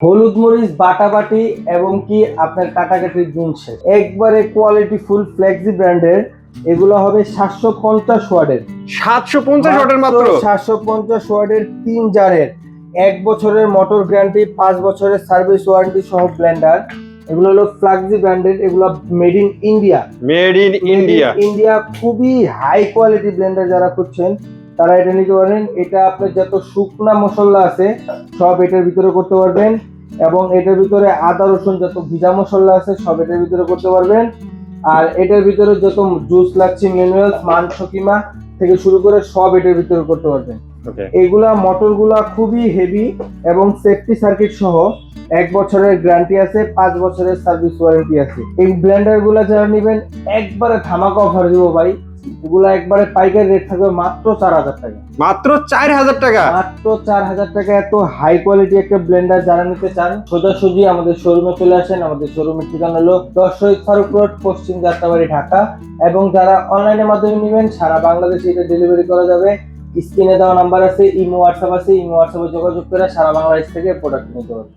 হলুদ মরিচ বাটাবাটি এবং কি আপনার কাটাকাটির জিনিস একবারে কোয়ালিটি ফুল ফ্লেক্সি ব্র্যান্ডের। এগুলো হবে 750 ওয়াটের। 750 ওয়াটের মাত্র 750 ওয়াটের 3 জারের 1 বছরের মোটর গ্যারান্টি, 5 বছরের সার্ভিস ওয়ারেন্টি সহ ব্লেন্ডার। এগুলো হলো ফ্লাক্সি ব্র্যান্ডেড, এগুলো মেড ইন ইন্ডিয়া। ইন্ডিয়া খুবই হাই কোয়ালিটি ব্লেন্ডার। যারা খুঁজছেন তারা এটা নিতে পারেন। এটা আপনার যত শুকনা মশলা আছে সব এটার ভিতরে করতে পারবেন, এবং এটার ভিতরে আদা রসুন যত ভিজা মশলা আছে সব এটার ভিতরে করতে পারবেন। আর এটার ভিতরে যত জুস লাগছে, মিনারেলস, মাংস কিমা থেকে শুরু করে সব এটার ভিতরে করতে পারবেন। এগুলা মোটরগুলা খুবই হেভি এবং সেফটি সার্কিট সহ 1 বছরের গ্যারান্টি আছে, 5 বছরের সার্ভিস ওয়ারেন্টি আছে। এই ব্লেন্ডার গুলা যারা নেবেন একবারে ধামাকা অফার দিব ভাই। এগুলা একবারে পাইকারি রেট থাকবে মাত্র 4000 টাকা। মাত্র 4000 টাকা। মাত্র 4000 টাকা। এত হাই কোয়ালিটি একটা ব্লেন্ডার যারা নিতে চান সোজাসুজি আমাদের শোরুমে চলে আসেন। আমাদের শোরুমের ঠিকানা হলো 10 শহীদ ফারুক রোড, পশ্চিম যাত্রাবাড়ি, ঢাকা। এবং যারা অনলাইনের মাধ্যমে নেবেন সারা বাংলাদেশে এটা ডেলিভারি করা যাবে। স্ক্রিনে দেওয়া নাম্বার আছে, ইমো হোয়াটসঅ্যাপ আছে, ইমো হোয়াটসঅ্যাপে যোগাযোগ করে সারা বাংলাদেশ থেকে প্রোডাক্ট নিতে পারবেন।